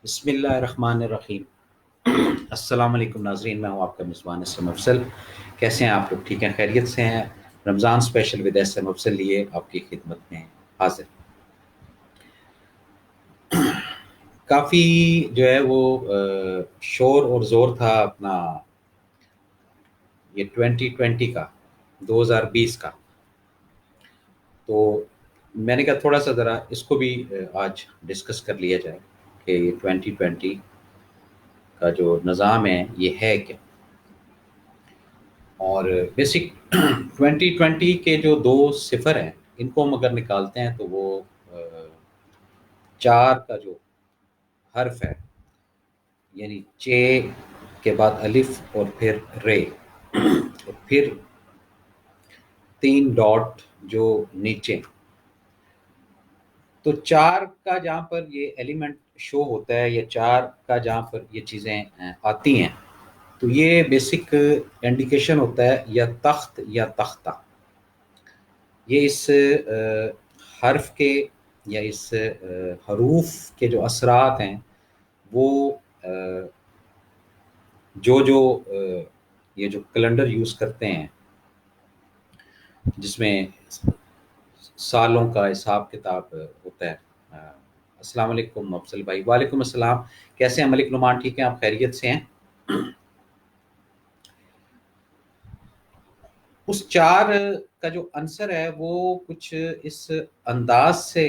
بسم اللہ الرحمن الرحیم۔ السلام علیکم ناظرین، میں ہوں آپ کا میزبان اسم افضل۔ کیسے ہیں آپ لوگ؟ ٹھیک ہیں؟ خیریت سے ہیں؟ رمضان اسپیشل ود اسم افضل لیے آپ کی خدمت میں حاضر۔ کافی جو ہے وہ شور اور زور تھا اپنا یہ 2020 کا، 2020 کا، تو میں نے کہا تھوڑا سا ذرا اس کو بھی آج ڈسکس کر لیا جائے کہ یہ 2020 کا جو نظام ہے یہ کیا، اور بیسک 2020 کے جو دو صفر ہیں ان کو ہم اگر نکالتے ہیں تو وہ چار کا جو حرف ہے، یعنی چے کے بعد الف اور پھر رے اور پھر تین ڈاٹ جو نیچے، تو چار کا جہاں پر یہ ایلیمنٹ شو ہوتا ہے یا چار کا جہاں پر یہ چیزیں آتی ہیں، تو یہ بیسک انڈیکیشن ہوتا ہے یا تخت یا تختہ۔ یہ اس حرف کے یا اس حروف کے جو اثرات ہیں وہ جو یہ جو کیلنڈر یوز کرتے ہیں جس میں سالوں کا حساب کتاب ہوتا ہے۔ السلام علیکم افضل بھائی۔ وعلیکم السلام، کیسے ہیں ملک نعمان؟ ٹھیک ہیں آپ؟ خیریت سے ہیں؟ اس چار کا جو عنصر ہے وہ کچھ اس انداز سے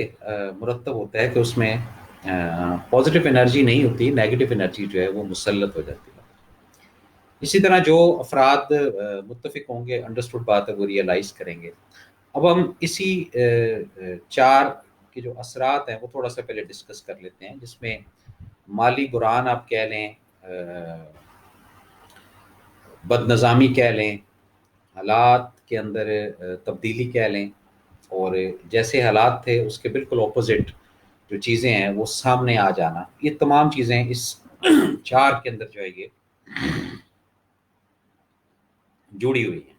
مرتب ہوتا ہے کہ اس میں پازیٹیو انرجی نہیں ہوتی، نیگیٹو انرجی جو ہے وہ مسلط ہو جاتی ہے۔ اسی طرح جو افراد متفق ہوں گے، انڈرسٹوڈ بات ہے، وہ ریئلائز کریں گے۔ اب ہم اسی چار کے جو اثرات ہیں وہ تھوڑا سا پہلے ڈسکس کر لیتے ہیں، جس میں مالی بحران آپ کہہ لیں، بد نظامی کہہ لیں، حالات کے اندر تبدیلی کہہ لیں، اور جیسے حالات تھے اس کے بالکل اپوزٹ جو چیزیں ہیں وہ سامنے آ جانا، یہ تمام چیزیں اس چار کے اندر جو ہے یہ جڑی ہوئی ہیں۔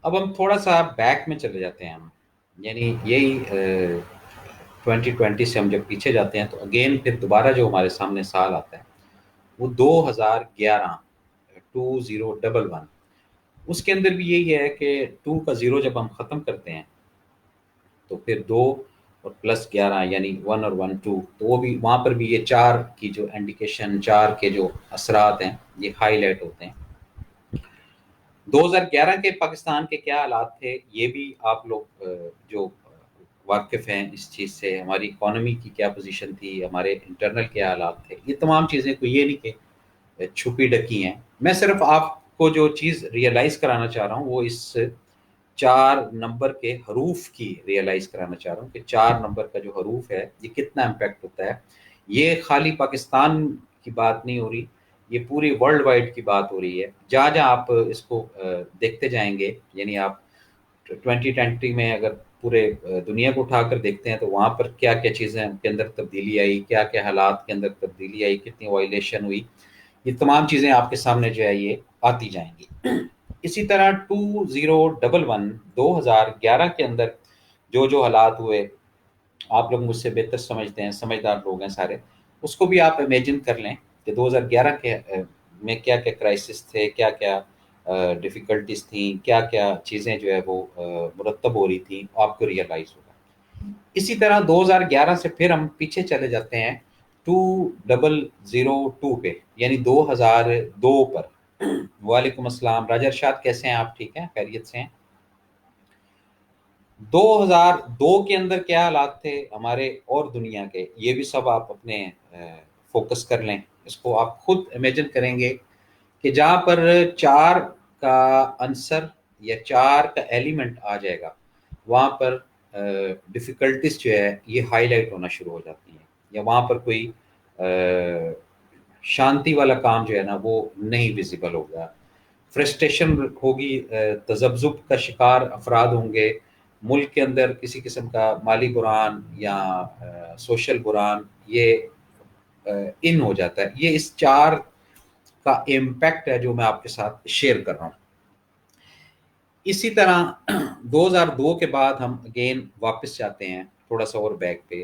اب ہم تھوڑا سا بیک میں چلے جاتے ہیں، ہم یعنی یہی 2020 سے ہم جب پیچھے جاتے ہیں تو اگین پھر دوبارہ جو ہمارے سامنے سال آتا ہے وہ 2011، 2011۔ اس کے اندر بھی یہی ہے کہ 2 کا 0 جب ہم ختم کرتے ہیں تو پھر 2 اور پلس 11 یعنی 1 اور 1 2، تو وہ بھی وہاں پر بھی یہ چار کی جو انڈیکیشن، چار کے جو اثرات ہیں یہ ہائی لائٹ ہوتے ہیں۔ 2011 کے پاکستان کے کیا حالات تھے یہ بھی آپ لوگ جو واقف ہیں اس چیز سے، ہماری اکانومی کی کیا پوزیشن تھی، ہمارے انٹرنل کیا حالات تھے، یہ تمام چیزیں کوئی یہ نہیں کہ چھپی ڈکی ہیں۔ میں صرف آپ کو جو چیز ریئلائز کرانا چاہ رہا ہوں وہ اس چار نمبر کے حروف کی ریئلائز کرانا چاہ رہا ہوں کہ چار نمبر کا جو حروف ہے یہ کتنا امپیکٹ ہوتا ہے۔ یہ خالی پاکستان کی بات نہیں ہو رہی، یہ پوری ورلڈ وائڈ کی بات ہو رہی ہے۔ جہاں جہاں آپ اس کو دیکھتے جائیں گے، یعنی آپ 2020 میں اگر پورے دنیا کو اٹھا کر دیکھتے ہیں تو وہاں پر کیا کیا چیزیں کے اندر تبدیلی آئی، کیا کیا حالات کے اندر تبدیلی آئی، کتنی وائلیشن ہوئی، یہ تمام چیزیں آپ کے سامنے جو ہے یہ آتی جائیں گی۔ اسی طرح 2011، 2011 کے اندر جو حالات ہوئے، آپ لوگ مجھ سے بہتر سمجھتے ہیں، سمجھدار لوگ ہیں سارے، اس کو بھی آپ امیجن کر لیں کہ 2011 کے میں کیا کیا کرائسس تھے، کیا کیا ڈیفیکلٹیز تھیں، کیا کیا چیزیں جو ہے وہ مرتب ہو رہی تھیں، آپ کو ریئلائز ہوگا۔ اسی طرح 2011 سے پھر ہم پیچھے چلے جاتے ہیں 2002 پہ، یعنی 2002 پر۔ وعلیکم السلام راجہ ارشاد، کیسے ہیں آپ؟ ٹھیک ہیں؟ خیریت سے ہیں؟ 2002 کے اندر کیا حالات تھے ہمارے اور دنیا کے، یہ بھی سب آپ اپنے فوکس کر لیں، اس کو آپ خود امیجن کریں گے کہ جہاں پر چار کا عنصر یا چار کا ایلیمنٹ آ جائے گا وہاں پر ڈیفیکلٹیز جو ہے یہ ہائی لائٹ ہونا شروع ہو جاتی ہیں، یا وہاں پر کوئی شانتی والا کام جو ہے نا وہ نہیں ویزیبل ہوگا، فرسٹریشن ہوگی، تذبذب کا شکار افراد ہوں گے، ملک کے اندر کسی قسم کا مالی بحران یا سوشل بحران یہ ان ہو جاتا ہے۔ یہ اس چار کا امپیکٹ ہے جو میں آپ کے ساتھ شیئر کر رہا ہوں۔ اسی طرح 2002 کے بعد ہم اگین واپس جاتے ہیں تھوڑا سا اور بیک پہ،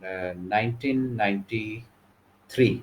1993।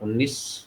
19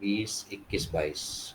20, 21, 22।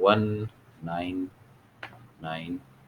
199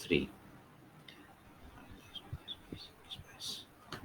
3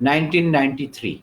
1993।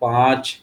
5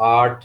8।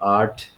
8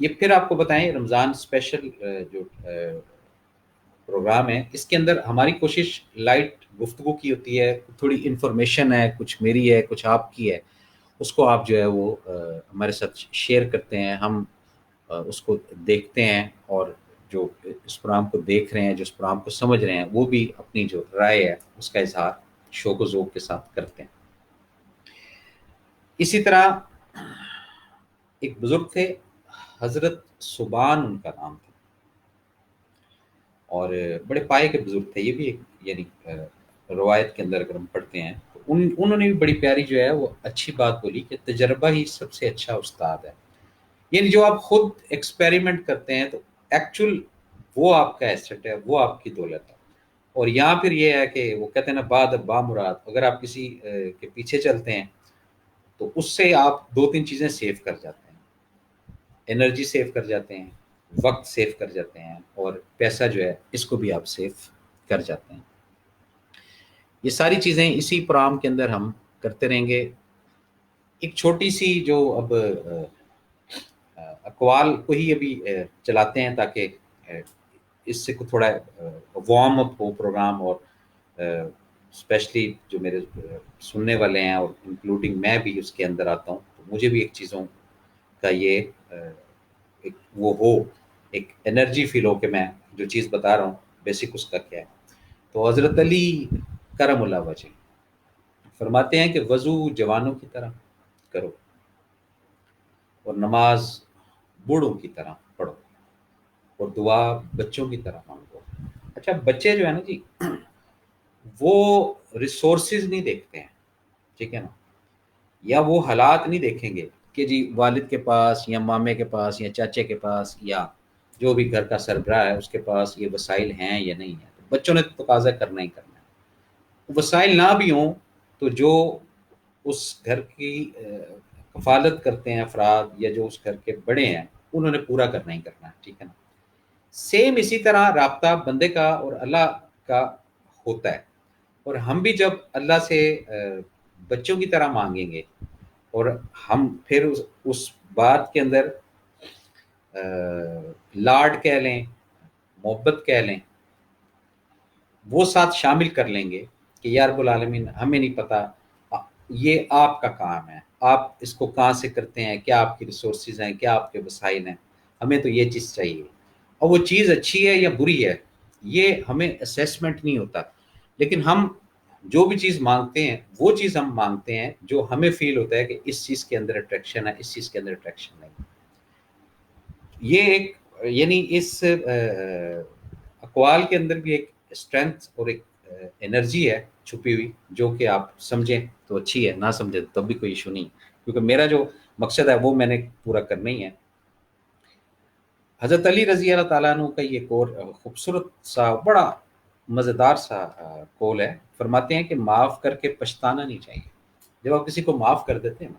یہ پھر آپ کو بتائیں رمضان اسپیشل جو پروگرام ہے، اس کے اندر ہماری کوشش لائٹ گفتگو کی ہوتی ہے، تھوڑی انفارمیشن ہے، کچھ میری ہے کچھ آپ کی ہے، اس کو آپ جو ہے وہ ہمارے ساتھ شیئر کرتے ہیں، ہم اس کو دیکھتے ہیں، اور جو اس پروگرام کو دیکھ رہے ہیں، جو اس پروگرام کو سمجھ رہے ہیں، وہ بھی اپنی جو رائے ہے اس کا اظہار شوق و ذوق کے ساتھ کرتے ہیں۔ اسی طرح ایک بزرگ تھے، حضرت سبحان ان کا نام تھا، اور بڑے پائے کے بزرگ تھے، یہ بھی ایک یعنی روایت کے اندر اگر ہم پڑھتے ہیں تو انہوں نے بھی بڑی پیاری جو ہے وہ اچھی بات بولی کہ تجربہ ہی سب سے اچھا استاد ہے، یعنی جو آپ خود ایکسپیریمنٹ کرتے ہیں تو ایکچول وہ آپ کا ایسٹ ہے، وہ آپ کی دولت ہے۔ اور یہاں پھر یہ ہے کہ وہ کہتے ہیں نا بعد با مراد، اگر آپ کسی کے پیچھے چلتے ہیں تو اس سے آپ دو تین چیزیں سیو کر جاتے ہیں، انرجی سیو کر جاتے ہیں، وقت سیو کر جاتے ہیں، اور پیسہ جو ہے اس کو بھی آپ سیو کر جاتے ہیں۔ یہ ساری چیزیں اسی پروگرام کے اندر ہم کرتے رہیں گے۔ ایک چھوٹی سی جو اب اقوال کو ہی ابھی چلاتے ہیں تاکہ اس سے تھوڑا وارم اپ ہو پروگرام، اور اسپیشلی جو میرے سننے والے ہیں اور انکلوڈنگ میں بھی اس کے اندر آتا ہوں، تو مجھے بھی ایک چیزوں کا یہ ایک وہ ہو، ایک انرجی فیل ہو کہ میں جو چیز بتا رہا ہوں بیسک اس کا کیا ہے۔ تو حضرت علی کرم اللہ وجہ فرماتے ہیں کہ وضو جوانوں کی طرح کرو اور نماز بوڑھوں کی طرح پڑھو اور دعا بچوں کی طرح مانگو۔ اچھا بچے جو ہے نا جی، وہ ریسورسز نہیں دیکھتے ہیں، ٹھیک ہے نا، یا وہ حالات نہیں دیکھیں گے کہ جی والد کے پاس یا مامے کے پاس یا چاچے کے پاس یا جو بھی گھر کا سربراہ ہے اس کے پاس یہ وسائل ہیں یا نہیں ہیں، تو بچوں نے تو تقاضا کرنا ہی کرنا ہے۔ وسائل نہ بھی ہوں تو جو اس گھر کی کفالت کرتے ہیں افراد یا جو اس گھر کے بڑے ہیں انہوں نے پورا کرنا ہی کرنا ہے، ٹھیک ہے نا۔ سیم اسی طرح رابطہ بندے کا اور اللہ کا ہوتا ہے، اور ہم بھی جب اللہ سے بچوں کی طرح مانگیں گے، اور ہم پھر اس بات کے اندر لاڈ کہہ لیں، محبت کہہ لیں، وہ ساتھ شامل کر لیں گے کہ یا رب العالمین ہمیں نہیں پتہ، یہ آپ کا کام ہے، آپ اس کو کہاں سے کرتے ہیں، کیا آپ کی ریسورسز ہیں، کیا آپ کے وسائل ہیں، ہمیں تو یہ چیز چاہیے۔ اور وہ چیز اچھی ہے یا بری ہے یہ ہمیں اسیسمنٹ نہیں ہوتا، لیکن ہم جو بھی چیز مانگتے ہیں وہ چیز ہم مانگتے ہیں جو ہمیں فیل ہوتا ہے کہ اس چیز کے اندر اٹریکشن ہے، اس چیز کے اندر اٹریکشن نہیں۔ یہ ایک یعنی اس اقوال کے اندر بھی ایک اسٹرینتھ اور ایک انرجی ہے چھپی ہوئی، جو کہ آپ سمجھیں تو اچھی ہے، نہ سمجھیں تب بھی کوئی ایشو نہیں، کیونکہ میرا جو مقصد ہے وہ میں نے پورا کرنا ہی ہے۔ حضرت علی رضی اللہ تعالیٰ عنہ کا یہ ایک اور خوبصورت سا بڑا مزیدار سا قول ہے، فرماتے ہیں کہ معاف کر کے پچھتانا نہیں چاہیے۔ جب آپ کسی کو معاف کر دیتے ہیں نا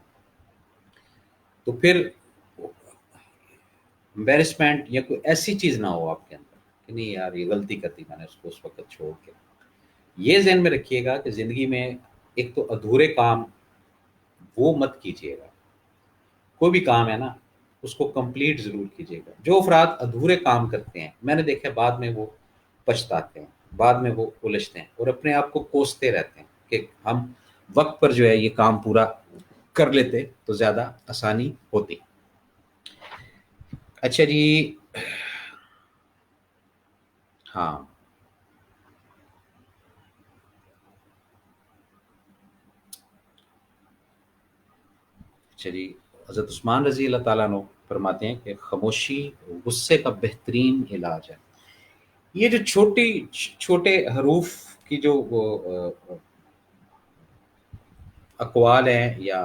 تو پھر امبیرسمنٹ یا کوئی ایسی چیز نہ ہو آپ کے اندر کہ نہیں یار یہ غلطی کر دی میں نے اس کو اس وقت چھوڑ کے۔ یہ ذہن میں رکھیے گا کہ زندگی میں ایک تو ادھورے کام وہ مت کیجیے گا، کوئی بھی کام ہے نا اس کو کمپلیٹ ضرور کیجیے گا۔ جو افراد ادھورے کام کرتے ہیں میں نے دیکھا بعد میں وہ پچھتاتے ہیں، بعد میں وہ الجھتے ہیں اور اپنے آپ کو کوستے رہتے ہیں کہ ہم وقت پر جو ہے یہ کام پورا کر لیتے تو زیادہ آسانی ہوتی۔ اچھا جی، ہاں اچھا جی، حضرت عثمان رضی اللہ تعالیٰ عنہ فرماتے ہیں کہ خاموشی غصے کا بہترین علاج ہے۔ یہ جو چھوٹے حروف کی جو اقوال ہیں یا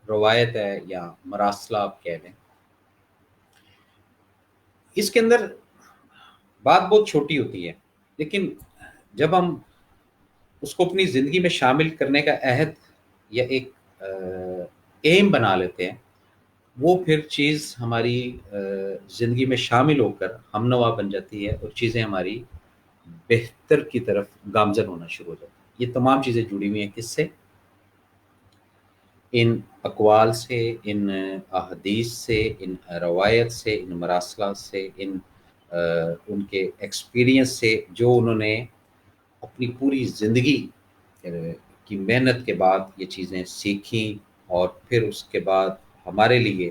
روایت ہے یا مراسلہ آپ کہہ لیں، اس کے اندر بات بہت چھوٹی ہوتی ہے، لیکن جب ہم اس کو اپنی زندگی میں شامل کرنے کا عہد یا ایک ایم بنا لیتے ہیں، وہ پھر چیز ہماری زندگی میں شامل ہو کر ہم نوا بن جاتی ہے اور چیزیں ہماری بہتر کی طرف گامزن ہونا شروع ہو جاتی ہیں۔ یہ تمام چیزیں جڑی ہوئی ہیں کس سے؟ ان اقوال سے، ان احادیث سے، ان روایت سے، ان مراسلات سے، ان کے ایکسپیرینس سے جو انہوں نے اپنی پوری زندگی کی محنت کے بعد یہ چیزیں سیکھیں، اور پھر اس کے بعد ہمارے لیے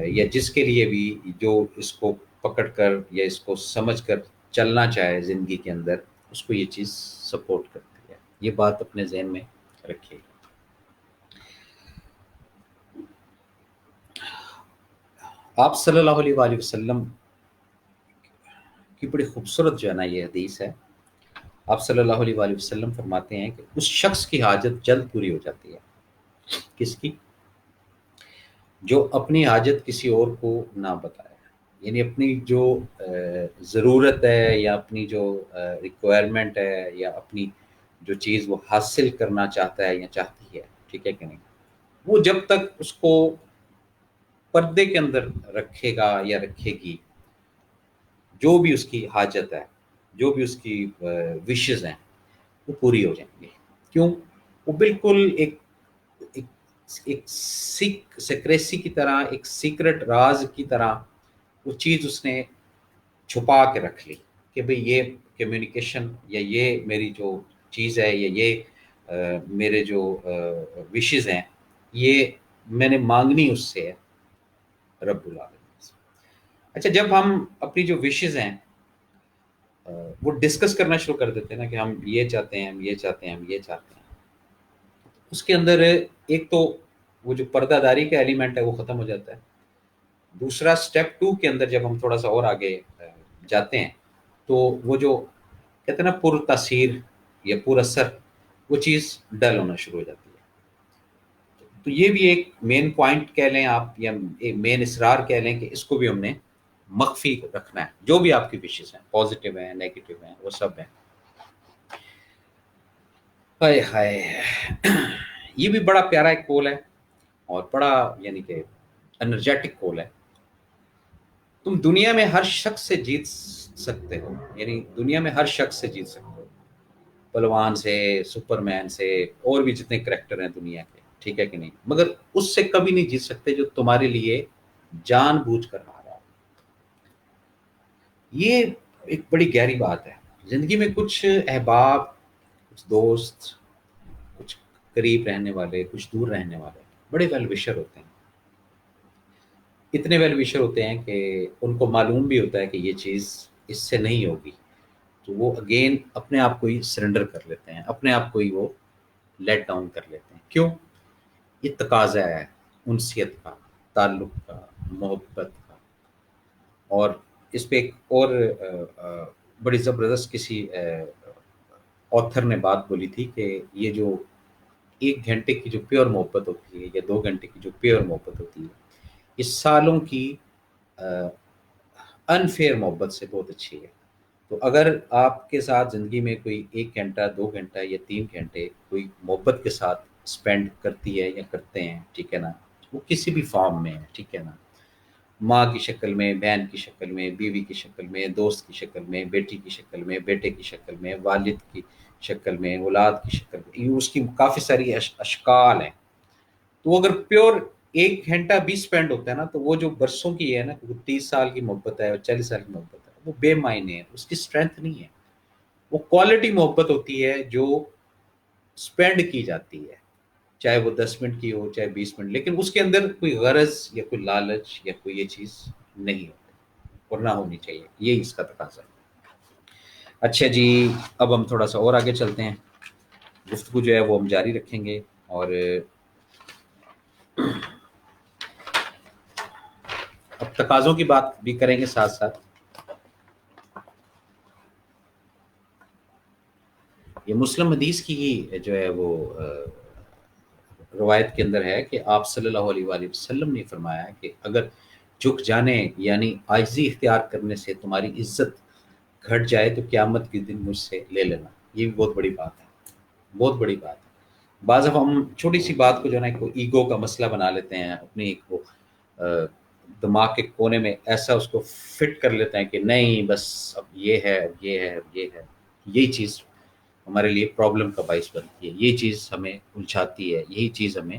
یا جس کے لیے بھی جو اس کو پکڑ کر یا اس کو سمجھ کر چلنا چاہے زندگی کے اندر، اس کو یہ چیز سپورٹ کرتی ہے۔ یہ بات اپنے ذہن میں رکھیے۔ آپ صلی اللہ علیہ وآلہ وسلم کی بڑی خوبصورت جو ہے نا یہ حدیث ہے۔ آپ صلی اللہ علیہ وآلہ وسلم فرماتے ہیں کہ اس شخص کی حاجت جلد پوری ہو جاتی ہے۔ کس کی؟ جو اپنی حاجت کسی اور کو نہ بتائے، یعنی اپنی جو ضرورت ہے یا اپنی جو ریکوائرمنٹ ہے یا اپنی جو چیز وہ حاصل کرنا چاہتا ہے یا چاہتی ہے، ٹھیک ہے کہ نہیں، وہ جب تک اس کو پردے کے اندر رکھے گا یا رکھے گی، جو بھی اس کی حاجت ہے، جو بھی اس کی وشز ہیں، وہ پوری ہو جائیں گی۔ کیوں؟ وہ بالکل ایک ایک سیکریسی کی طرح، ایک سیکرٹ راز کی طرح وہ چیز اس نے چھپا کے رکھ لی کہ بھئی یہ کمیونیکیشن یا یہ میری جو چیز ہے یا یہ میرے جو وشز ہیں، یہ میں نے مانگنی اس سے ہے، رب العالمین سے۔ اچھا، جب ہم اپنی جو وشز ہیں وہ ڈسکس کرنا شروع کر دیتے ہیں نا کہ ہم یہ چاہتے ہیں، ہم یہ چاہتے ہیں، ہم یہ چاہتے ہیں، اس کے اندر ایک تو وہ جو پردہ داری کا ایلیمنٹ ہے وہ ختم ہو جاتا ہے۔ دوسرا سٹیپ 2 کے اندر جب ہم تھوڑا سا اور آگے جاتے ہیں تو وہ جو کہتے ہیں نا پر تاثیر یا پر اثر، وہ چیز ڈل ہونا شروع ہو جاتی ہے۔ تو یہ بھی ایک مین پوائنٹ کہہ لیں آپ، یا مین اسرار کہہ لیں کہ اس کو بھی ہم نے مخفی رکھنا ہے۔ جو بھی آپ کی وشز ہیں، پازیٹیو ہیں، نیگیٹو ہیں، وہ سب ہیں۔ ہائے ہائے، یہ بھی بڑا پیارا ایک کول ہے اور بڑا یعنی کہ انرجیٹک کول ہے۔ تم دنیا میں ہر شخص سے جیت سکتے ہو، یعنی دنیا میں ہر شخص سے جیت سکتے ہو، پلوان سے، سپر مین سے، اور بھی جتنے کریکٹر ہیں دنیا کے، ٹھیک ہے کہ نہیں، مگر اس سے کبھی نہیں جیت سکتے جو تمہارے لیے جان بوجھ کر رہا ہے۔ یہ ایک بڑی گہری بات ہے۔ زندگی میں کچھ احباب، کچھ دوست، کچھ قریب رہنے والے، کچھ دور رہنے والے بڑے ویل وشر ہوتے ہیں۔ اتنے ویل وشر ہوتے ہیں کہ ان کو معلوم بھی ہوتا ہے کہ یہ چیز اس سے نہیں ہوگی، تو وہ اگین اپنے آپ کو ہی سرنڈر کر لیتے ہیں، اپنے آپ کو ہی وہ لیٹ ڈاؤن کر لیتے ہیں۔ کیوں؟ یہ تقاضا ہے انسیت کا، تعلق کا، محبت کا۔ اور اس پہ ایک اور بڑی زبردست کسی آتھر نے بات بولی تھی کہ یہ جو 1 گھنٹے کی جو پیور محبت ہوتی ہے یا 2 گھنٹے کی جو پیور محبت ہوتی ہے، اس سالوں کی انفیئر محبت سے بہت اچھی ہے۔ تو اگر آپ کے ساتھ زندگی میں کوئی 1 گھنٹہ، 2 گھنٹہ یا 3 گھنٹے کوئی محبت کے ساتھ اسپینڈ کرتی ہے یا کرتے ہیں، ٹھیک ہے نا، وہ کسی بھی فارم میں ہے، ٹھیک ہے نا، ماں کی شکل میں، بہن کی شکل میں، بیوی کی شکل میں، دوست کی شکل میں، بیٹی کی شکل میں، بیٹے کی شکل میں، والد کی شکل میں، اولاد کی شکل میں، یہ اس کی کافی ساری اشکال ہیں۔ تو اگر پیور 1 گھنٹہ بھی اسپینڈ ہوتا ہے نا، تو وہ جو برسوں کی ہے نا، وہ 30 سال کی محبت ہے اور 40 سال کی محبت ہے، وہ بے معنی ہے، اس کی اسٹرینتھ نہیں ہے۔ وہ کوالٹی محبت ہوتی ہے جو اسپینڈ کی جاتی ہے، چاہے وہ 10 منٹ کی ہو، چاہے 20 منٹ، لیکن اس کے اندر کوئی غرض یا کوئی لالچ یا کوئی یہ چیز نہیں ہوتی اور نہ ہونی چاہیے، یہی اس کا تقاضا ہے۔ اچھا جی، اب ہم تھوڑا سا اور آگے چلتے ہیں، گفتگو جو ہے وہ ہم جاری رکھیں گے، اور اب تقاضوں کی بات بھی کریں گے ساتھ ساتھ۔ یہ مسلم حدیث کی ہی جو ہے وہ روایت کے اندر ہے کہ آپ صلی اللہ علیہ وآلہ وسلم نے فرمایا کہ اگر جھک جانے یعنی عاجزی اختیار کرنے سے تمہاری عزت گھٹ جائے تو قیامت کے دن مجھ سے لے لینا۔ یہ بھی بہت بڑی بات ہے، بہت بڑی بات ہے۔ بعض دفعہ ہم چھوٹی سی بات کو جو ہے نا ایک ایگو کا مسئلہ بنا لیتے ہیں، اپنی ایک وہ دماغ کے کونے میں ایسا اس کو فٹ کر لیتے ہیں کہ نہیں بس اب یہ ہے، اب یہ ہے، اب یہ ہے۔ یہی چیز ہمارے لیے پرابلم کا باعث بنتی ہے، یہی چیز ہمیں الجھاتی ہے، یہی چیز ہمیں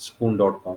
spoon.com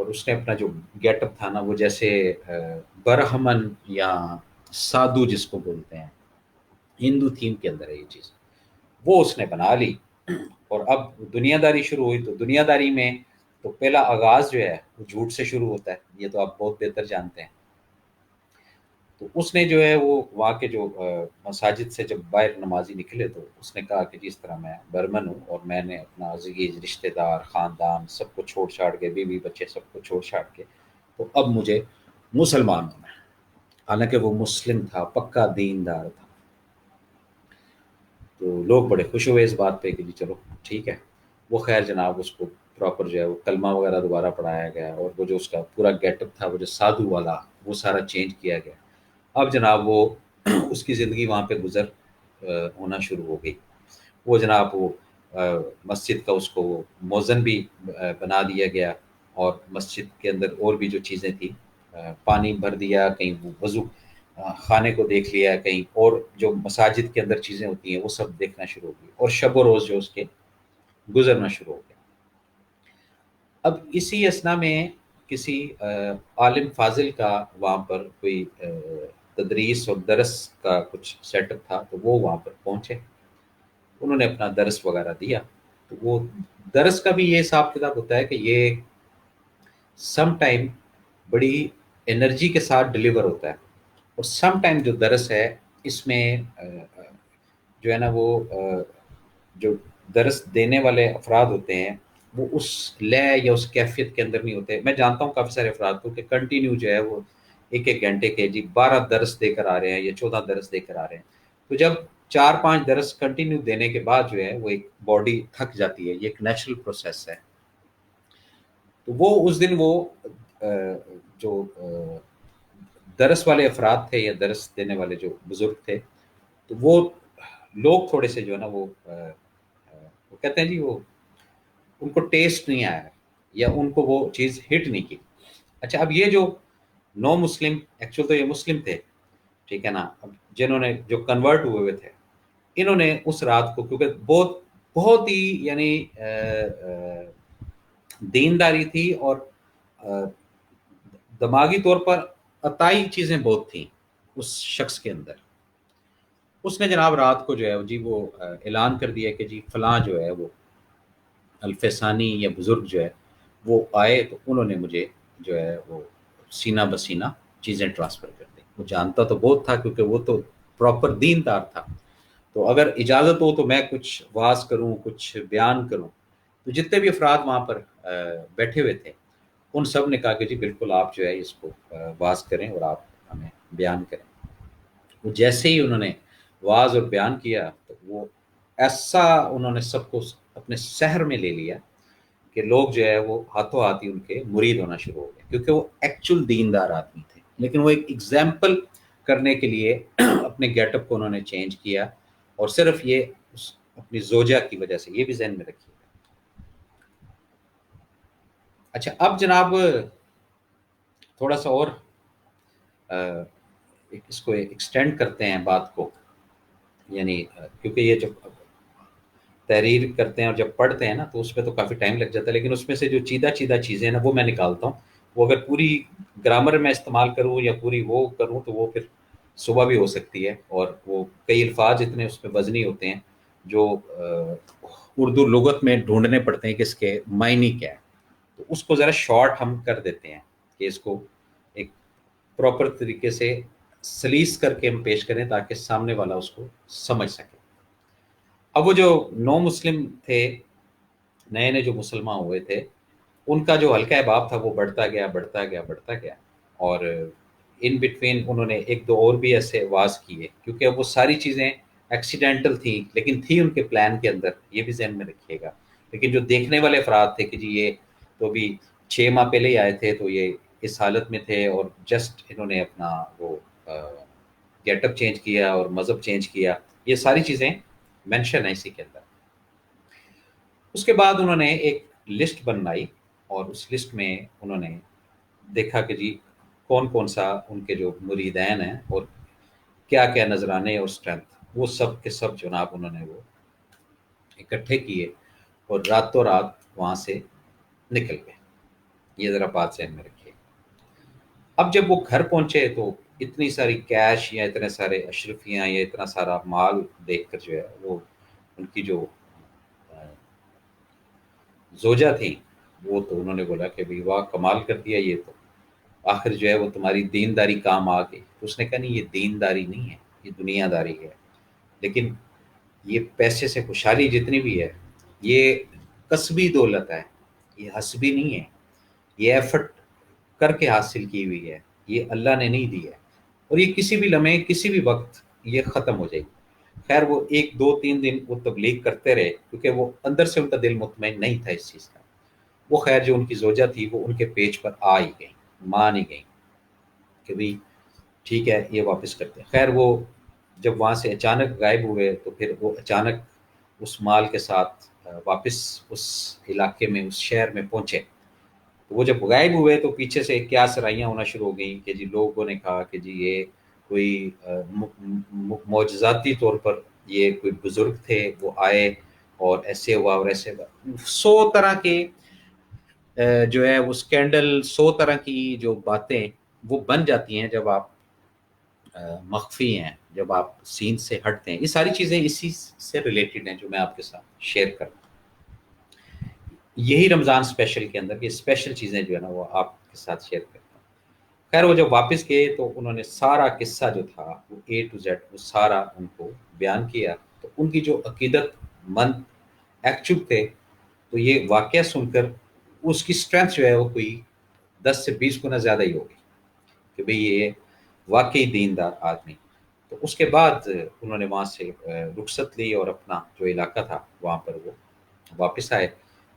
اور اس نے اپنا جو گیٹ اپ تھا نا وہ جیسے برہمن یا سادھو جس کو بولتے ہیں، ہندو تھیم کے اندر ہے یہ چیز، وہ اس نے بنا لی۔ اور اب دنیا داری شروع ہوئی، تو دنیا داری میں تو پہلا آغاز جو ہے وہ جھوٹ سے شروع ہوتا ہے، یہ تو آپ بہت بہتر جانتے ہیں۔ تو اس نے جو ہے وہ وہاں کے جو مساجد سے جب باہر نمازی نکلے تو اس نے کہا کہ جس طرح میں برمن ہوں اور میں نے اپنا عزیز رشتہ دار خاندان سب کو چھوڑ چھاڑ کے، بیوی بچے سب کو چھوڑ چھاڑ کے، تو اب مجھے مسلمان ہونا ہے۔ حالانکہ وہ مسلم تھا، پکا دیندار تھا۔ تو لوگ بڑے خوش ہوئے اس بات پہ کہ جی چلو ٹھیک ہے۔ وہ خیر جناب اس کو پراپر جو ہے وہ کلمہ وغیرہ دوبارہ پڑھایا گیا، اور وہ جو اس کا پورا گیٹ اپ تھا وہ جو سادھو والا وہ سارا چینج کیا گیا۔ اب جناب وہ اس کی زندگی وہاں پہ گزر ہونا شروع ہو گئی۔ وہ جناب وہ مسجد کا اس کو وہ مؤذن بھی بنا دیا گیا، اور مسجد کے اندر اور بھی جو چیزیں تھیں، پانی بھر دیا، کہیں وہ وضو خانے کو دیکھ لیا، کہیں اور جو مساجد کے اندر چیزیں ہوتی ہیں وہ سب دیکھنا شروع ہو گئی، اور شب و روز جو اس کے گزرنا شروع ہو گیا۔ اب اسی اسنا میں کسی عالم فاضل کا وہاں پر کوئی تدریس اور درس کا کچھ سیٹ اپ تھا، تو وہ وہاں پر پہنچے، انہوں نے اپنا درس وغیرہ دیا۔ تو وہ درس کا بھی یہ حساب کتاب ہوتا ہے کہ یہ سم ٹائم بڑی انرجی کے ساتھ ڈلیور ہوتا ہے، اور سم ٹائم جو درس ہے اس میں جو ہے نا وہ جو درس دینے والے افراد ہوتے ہیں وہ اس لے یا اس کیفیت کے اندر نہیں ہوتے۔ میں جانتا ہوں کافی سارے افراد کو کہ کنٹینیو جو ہے وہ ایک ایک گھنٹے کے جی 12 درس دے کر آ رہے ہیں یا 14 درس دے کر آ رہے ہیں۔ تو جب 4-5 درس کنٹینیو دینے کے بعد جو ہے وہ ایک باڈی تھک جاتی ہے، یہ ایک نیچرل پروسیس ہے۔ تو وہ اس دن وہ جو درس والے افراد تھے یا درس دینے والے جو بزرگ تھے، تو وہ لوگ تھوڑے سے جو ہے نا وہ کہتے ہیں جی وہ ان کو ٹیسٹ نہیں آیا، یا ان کو وہ چیز ہٹ نہیں کی۔ اچھا اب یہ جو نو مسلم، ایکچوئل تو یہ مسلم تھے، ٹھیک ہے نا، اب جنہوں نے جو کنورٹ ہوئے ہوئے تھے، انہوں نے اس رات کو کیونکہ بہت بہت ہی یعنی دینداری تھی، اور دماغی طور پر عطائی چیزیں بہت تھیں اس شخص کے اندر۔ اس نے جناب رات کو جو ہے جی وہ اعلان کر دیا کہ جی فلاں جو ہے وہ الفسانی یا بزرگ جو ہے وہ آئے، تو انہوں نے مجھے جو ہے وہ سینہ بسینہ چیزیں ٹرانسفر کر دیں۔ وہ جانتا تو بہت تھا کیونکہ وہ تو پراپر دیندار تھا، تو اگر اجازت ہو تو میں کچھ واز کروں، کچھ بیان کروں۔ تو جتنے بھی افراد وہاں پر بیٹھے ہوئے تھے ان سب نے کہا کہ جی بالکل آپ جو ہے اس کو واز کریں اور آپ ہمیں بیان کریں۔ وہ جیسے ہی انہوں نے واز اور بیان کیا تو وہ ایسا انہوں نے سب کو اپنے سحر میں لے لیا کہ لوگ جو ہے وہ ہاتھوں ہاتھ ہی ان کے مرید ہونا شروع ہو گئے، کیونکہ وہ ایکچوئل دیندار آدمی تھے، لیکن وہ ایک ایگزامپل کرنے کے لیے اپنے گیٹ اپ کو انہوں نے چینج کیا، اور صرف یہ اپنی زوجہ کی وجہ سے، یہ بھی ذہن میں رکھیے گا۔ اچھا اب جناب تھوڑا سا اور اس کو ایکسٹینڈ کرتے ہیں بات کو، یعنی کیونکہ یہ جب تحریر کرتے ہیں اور جب پڑھتے ہیں نا تو اس میں تو کافی ٹائم لگ جاتا ہے، لیکن اس میں سے جو چیدہ چیدہ چیزیں ہیں نا وہ میں نکالتا ہوں۔ وہ اگر پوری گرامر میں استعمال کروں یا پوری وہ کروں تو وہ پھر صبح بھی ہو سکتی ہے، اور وہ کئی الفاظ اتنے اس میں وزنی ہوتے ہیں جو اردو لغت میں ڈھونڈنے پڑتے ہیں کہ اس کے معنی کیا ہے۔ تو اس کو ذرا شارٹ ہم کر دیتے ہیں کہ اس کو ایک پراپر طریقے سے سلیس کر کے ہم پیش کریں تاکہ سامنے والا اس کو سمجھ سکے۔ اب وہ جو نو مسلم تھے، نئے نئے جو مسلمان ہوئے تھے، ان کا جو حلقہ باب تھا وہ بڑھتا گیا بڑھتا گیا بڑھتا گیا، اور ان بٹوین انہوں نے ایک دو اور بھی ایسے واز کیے، کیونکہ وہ ساری چیزیں ایکسیڈنٹل تھیں لیکن تھی ان کے پلان کے اندر، یہ بھی ذہن میں رکھیے گا۔ لیکن جو دیکھنے والے افراد تھے کہ جی یہ تو ابھی 6 ماہ پہلے ہی آئے تھے، تو یہ اس حالت میں تھے، اور جسٹ انہوں نے اپنا وہ گیٹ اپ چینج کیا اور مذہب چینج کیا، یہ ساری چیزیں مینشن ہے اسی کے اندر۔ اس کے بعد انہوں نے ایک لسٹ بنائی، اور اس لسٹ میں انہوں نے دیکھا کہ جی کون کون سا ان کے جو مریدین ہیں اور کیا کیا نذرانے اور اسٹرینتھ، وہ سب کے سب جناب انہوں نے وہ اکٹھے کیے، اور راتوں رات وہاں سے نکل گئے۔ یہ ذرا بات ذہن میں رکھیے۔ اب جب وہ گھر پہنچے تو اتنی ساری کیش یا اتنے سارے اشرفیاں یا اتنا سارا مال دیکھ کر جو ہے وہ ان کی جو زوجہ تھیں وہ تو انہوں نے بولا کہ بھئی واہ کمال کر دیا، یہ تو آخر جو ہے وہ تمہاری دینداری کام آ گئی۔ تو اس نے کہا نہیں، یہ دینداری نہیں ہے، یہ دنیا داری ہے۔ لیکن یہ پیسے سے خوشحالی جتنی بھی ہے یہ کسبی دولت ہے، یہ حسبی نہیں ہے، یہ ایفرٹ کر کے حاصل کی ہوئی ہے، یہ اللہ نے نہیں دی ہے، اور یہ کسی بھی لمحے کسی بھی وقت یہ ختم ہو جائے گی۔ خیر وہ ایک دو تین دن وہ تبلیغ کرتے رہے کیونکہ وہ اندر سے ان کا دل مطمئن نہیں تھا اس چیز کا۔ وہ خیر جو ان کی زوجہ تھی وہ ان کے پیج پر آ ہی گئی، مان ہی گئی کہ بھئی ٹھیک ہے یہ واپس کرتے ہیں۔ خیر وہ جب وہاں سے اچانک غائب ہوئے تو پھر وہ اچانک اس مال کے ساتھ واپس اس علاقے میں اس شہر میں پہنچے۔ وہ جب غائب ہوئے تو پیچھے سے کیا سرائیاں ہونا شروع ہو گئیں کہ جی لوگوں نے کہا کہ جی یہ کوئی معجزاتی طور پر یہ کوئی بزرگ تھے، وہ آئے اور ایسے ہوا اور ایسے ہوا۔ 100 طرح کے جو ہے وہ اسکینڈل، 100 طرح کی جو باتیں وہ بن جاتی ہیں جب آپ مخفی ہیں، جب آپ سین سے ہٹتے ہیں۔ یہ ساری چیزیں اسی سے ریلیٹڈ ہیں جو میں آپ کے ساتھ شیئر کرتا ہوں۔ یہی رمضان اسپیشل کے اندر یہ اسپیشل چیزیں جو ہے نا وہ آپ کے ساتھ شیئر کرتا ہوں۔ خیر وہ جب واپس گئے تو انہوں نے سارا قصہ جو تھا وہ A to Z وہ سارا ان کو بیان کیا۔ تو ان کی جو عقیدت مند ایکچوئل تھے تو یہ واقعہ سن کر اس کی اسٹرینتھ جو ہے وہ کوئی 10 سے 20 گنا زیادہ ہی ہوگی کہ بھئی یہ واقعی دیندار آدمی۔ تو اس کے بعد انہوں نے وہاں سے رخصت لی اور اپنا جو علاقہ تھا وہاں پر وہ واپس آئے۔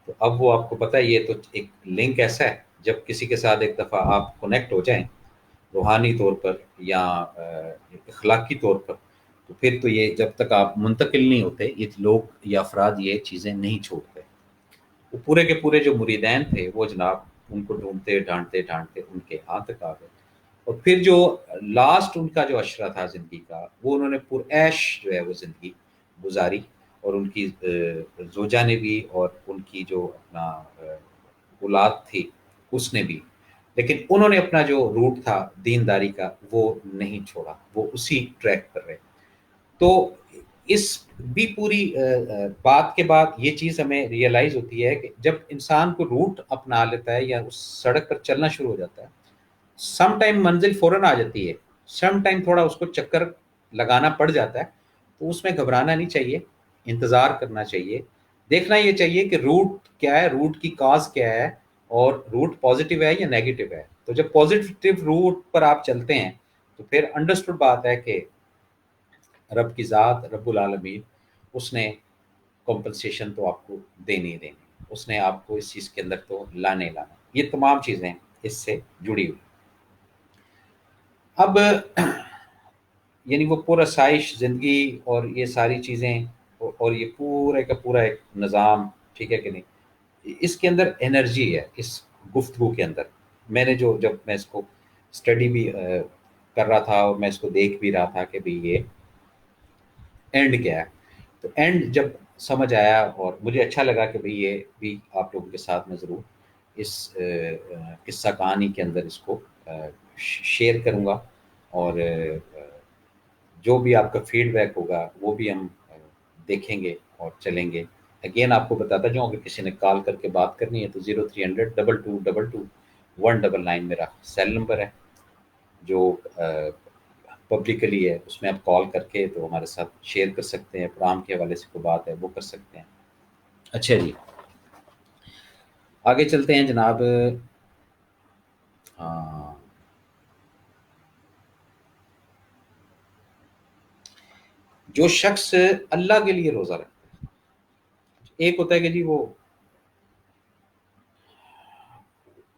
تو اب وہ آپ کو پتہ ہے یہ تو ایک لنک ایسا ہے جب کسی کے ساتھ ایک دفعہ آپ کنیکٹ ہو جائیں روحانی طور پر یا اخلاقی طور پر، تو پھر تو یہ جب تک آپ منتقل نہیں ہوتے یہ لوگ یا افراد یہ چیزیں نہیں چھوڑتے۔ وہ پورے کے پورے جو مریدین تھے وہ جناب ان کو ڈھونڈتے ڈھانٹتے ڈھانٹتے ان کے ہاں تک آ گئے۔ اور پھر جو لاسٹ ان کا جو عشرہ تھا زندگی کا وہ انہوں نے پرعیش جو ہے وہ زندگی گزاری، اور ان کی زوجہ نے بھی اور ان کی جو اپنا اولاد تھی اس نے بھی، لیکن انہوں نے اپنا جو روٹ تھا دینداری کا وہ نہیں چھوڑا، وہ اسی ٹریک پر رہے۔ تو اس بھی پوری بات کے بعد یہ چیز ہمیں ریئلائز ہوتی ہے کہ جب انسان کو روٹ اپنا لیتا ہے یا اس سڑک پر چلنا شروع ہو جاتا ہے، سم ٹائم منزل فوراً آ جاتی ہے، سم ٹائم تھوڑا اس کو چکر لگانا پڑ جاتا ہے، تو اس میں گھبرانا نہیں چاہیے، انتظار کرنا چاہیے، دیکھنا یہ چاہیے کہ روٹ کیا ہے، روٹ کی کاز کیا ہے، اور روٹ پازیٹیو ہے یا نیگیٹو ہے۔ تو جب پازیٹیو روٹ پر آپ چلتے ہیں تو پھر انڈرسٹوڈ بات ہے کہ رب کی ذات رب العالمین اس نے کمپنسیشن تو آپ کو دینی ہی دینی، اس نے آپ کو اس چیز کے اندر تو لانے لانا، یہ تمام چیزیں اس سے جڑی ہوئی۔ اب یعنی وہ پرآسائش زندگی اور یہ ساری چیزیں اور یہ پورے کا پورا ایک نظام، ٹھیک ہے کہ نہیں، اس کے اندر انرجی ہے اس گفتگو کے اندر۔ میں نے جو جب میں اس کو اسٹڈی بھی کر رہا تھا اور میں اس کو دیکھ بھی رہا تھا کہ بھی یہ اینڈ کیا ہے، تو اینڈ جب سمجھ آیا اور مجھے اچھا لگا کہ بھئی یہ بھی آپ لوگوں کے ساتھ میں ضرور اس قصہ کہانی کے اندر اس کو شیئر کروں گا، اور جو بھی آپ کا فیڈ بیک ہوگا وہ بھی ہم دیکھیں گے اور چلیں گے۔ اگین آپ کو بتاتا جاؤں اگر کسی نے کال کر کے بات کرنی ہے تو 0300 2222 199 میرا سیل نمبر ہے جو پبلکلی ہے، اس میں آپ کال کر کے تو ہمارے ساتھ شیئر کر سکتے ہیں، پروگرام کے حوالے سے کوئی بات ہے وہ کر سکتے ہیں۔ اچھا جی آگے چلتے ہیں جناب۔ ہاں جو شخص اللہ کے لیے روزہ رکھتا ہے، ایک ہوتا ہے کہ جی وہ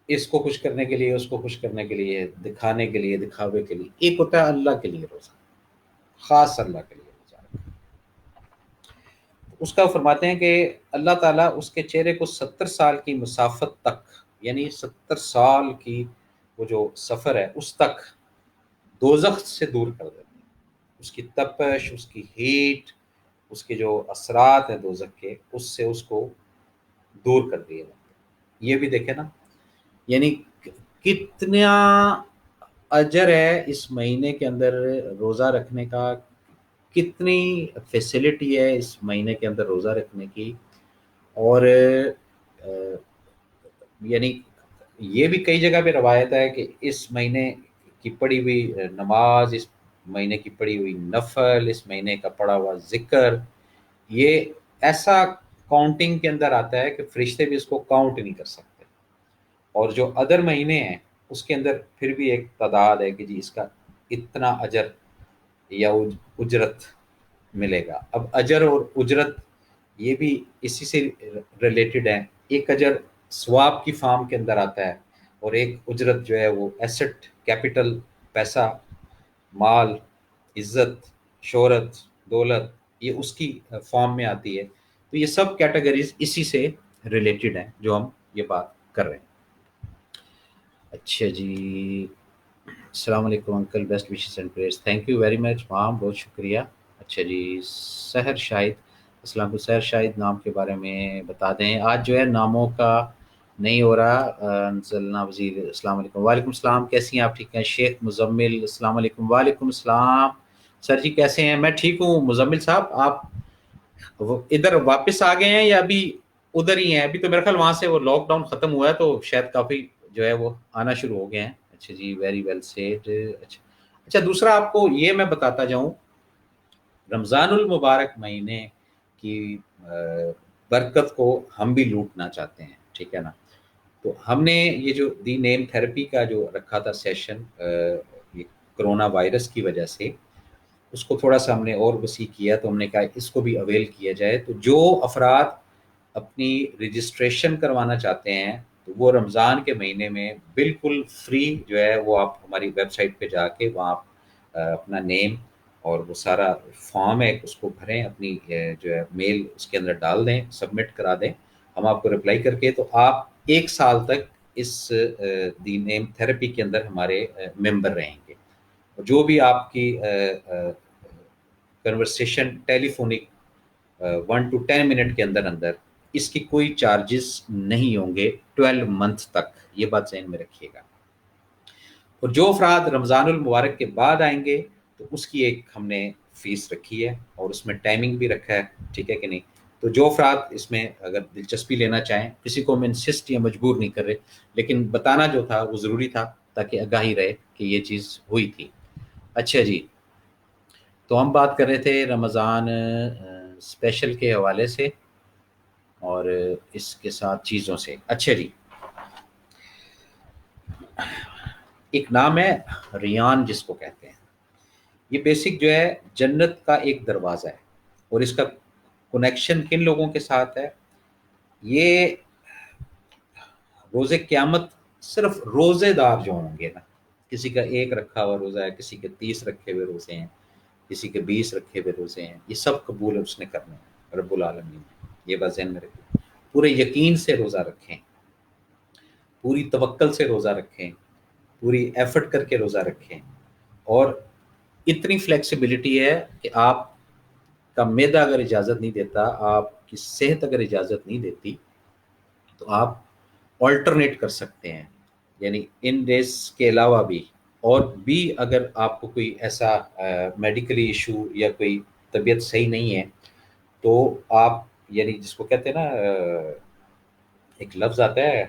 اس کو خوش کرنے کے لیے اس کو خوش کرنے کے لیے دکھانے کے لیے دکھاوے کے لیے، ایک ہوتا ہے اللہ کے لیے روزہ، خاص اللہ کے لیے روزہ رکھتا ہے۔ اس کا فرماتے ہیں کہ اللہ تعالیٰ اس کے چہرے کو 70 سال کی مسافت تک، یعنی 70 سال کی وہ جو سفر ہے اس تک دوزخ سے دور کر دیتے ہیں، اس کی تپش، اس کی ہیٹ، اس کے جو اثرات ہیں دوزخ کے، اس سے اس کو دور کر دیا جاتا ہے۔ یہ بھی دیکھیں نا یعنی کتنا اجر ہے اس مہینے کے اندر روزہ رکھنے کا، کتنی فیسلٹی ہے اس مہینے کے اندر روزہ رکھنے کی، اور یعنی یہ بھی کئی جگہ پہ روایت ہے کہ اس مہینے کی پڑھی ہوئی نماز، اس مہینے کی پڑھی ہوئی نفل، اس مہینے کا پڑھا ہوا ذکر، یہ ایسا کاؤنٹنگ کے اندر آتا ہے کہ فرشتے بھی اس کو کاؤنٹ نہیں کر سکتے۔ اور جو ادر مہینے ہیں اس کے اندر پھر بھی ایک تعداد ہے کہ جی اس کا اتنا اجر یا اجرت ملے گا۔ اب اجر اور اجرت یہ بھی اسی سے ریلیٹڈ ہیں۔ ایک اجر ثواب کی فارم کے اندر آتا ہے، اور ایک اجرت جو ہے وہ ایسٹ، کیپٹل، پیسہ، مال، عزت، شہرت، دولت، یہ اس کی فارم میں آتی ہے۔ تو یہ سب کیٹیگریز اسی سے ریلیٹڈ ہیں جو ہم یہ بات کر رہے ہیں۔ اچھا جی، السلام علیکم uncle, best wishes and prayers, thank you very much مام، بہت شکریہ۔ اچھا جی، سحر شاہد، السلام علیکم سحر شاہد، نام کے بارے میں بتا دیں۔ آج جو ہے ناموں کا نہیں ہو رہا۔ انزلنا وزیر، السلام علیکم، وعلیکم السلام، کیسی ہیں آپ؟ ٹھیک ہیں؟ شیخ مزمل، السلام علیکم، وعلیکم السلام سر جی، کیسے ہیں؟ میں ٹھیک ہوں مزمل صاحب، آپ ادھر واپس آ گئے ہیں یا ابھی ادھر ہی ہیں؟ ابھی تو میرے خیال وہاں سے وہ لاک ڈاؤن ختم ہوا ہے تو شاید کافی جو ہے وہ آنا شروع ہو گئے ہیں۔ اچھا جی، ویری ویل سیڈ۔ اچھا اچھا، دوسرا آپ کو یہ میں بتاتا جاؤں، رمضان المبارک مہینے کی برکت کو ہم بھی لوٹنا چاہتے ہیں، ٹھیک ہے نا؟ تو ہم نے یہ جو دی نیم تھراپی کا جو رکھا تھا سیشن، یہ کرونا وائرس کی وجہ سے اس کو تھوڑا سا ہم نے اور وسیع کیا، تو ہم نے کہا اس کو بھی اویل کیا جائے۔ تو جو افراد اپنی رجسٹریشن کروانا چاہتے ہیں تو وہ رمضان کے مہینے میں بالکل فری جو ہے وہ آپ ہماری ویب سائٹ پہ جا کے وہاں آپ اپنا نیم اور وہ سارا فارم ہے اس کو بھریں، اپنی جو ہے میل اس کے اندر ڈال دیں، سبمٹ کرا دیں، ہم آپ کو رپلائی کر کے، تو آپ 1 سال تک اس دی نیم تھراپی کے اندر ہمارے ممبر رہیں گے۔ جو بھی آپ کی کنورسیشن ٹیلی فونک 1 to 10 منٹ کے اندر اندر، اس کی کوئی چارجز نہیں ہوں گے 12 منتھ تک، یہ بات ذہن میں رکھیے گا۔ اور جو افراد رمضان المبارک کے بعد آئیں گے تو اس کی ایک ہم نے فیس رکھی ہے اور اس میں ٹائمنگ بھی رکھا ہے، ٹھیک ہے کہ نہیں؟ تو جو افراد اس میں اگر دلچسپی لینا چاہیں، کسی کو میں انسسٹ یا مجبور نہیں کر رہے، لیکن بتانا جو تھا وہ ضروری تھا تاکہ آگاہی رہے کہ یہ چیز ہوئی تھی۔ اچھا جی، تو ہم بات کر رہے تھے رمضان اسپیشل کے حوالے سے اور اس کے ساتھ چیزوں سے۔ اچھا جی، ایک نام ہے ریان جس کو کہتے ہیں، یہ بیسک جو ہے جنت کا ایک دروازہ ہے، اور اس کا کنیکشن کن لوگوں کے ساتھ ہے؟ یہ روز قیامت صرف روزے دار جو ہوں گے نا، کسی کا 1 رکھا ہوا روزہ ہے، کسی کے 30 رکھے ہوئے روزے ہیں، کسی کے 20 رکھے ہوئے روزے ہیں، یہ سب قبول اس نے کرنے ہیں رب العالمین نے، یہ بات ذہن میں رکھیں۔ پورے یقین سے روزہ رکھیں، پوری توکل سے روزہ رکھیں، پوری ایفرٹ کر کے روزہ رکھیں، اور اتنی فلیکسیبلٹی ہے کہ آپ کا معدہ اگر اجازت نہیں دیتا، آپ کی صحت اگر اجازت نہیں دیتی، تو آپ آلٹرنیٹ کر سکتے ہیں، یعنی ان ڈیز کے علاوہ بھی، اور بھی اگر آپ کو کوئی ایسا میڈیکلی ایشو یا کوئی طبیعت صحیح نہیں ہے تو آپ، یعنی جس کو کہتے ہیں نا ایک لفظ آتا ہے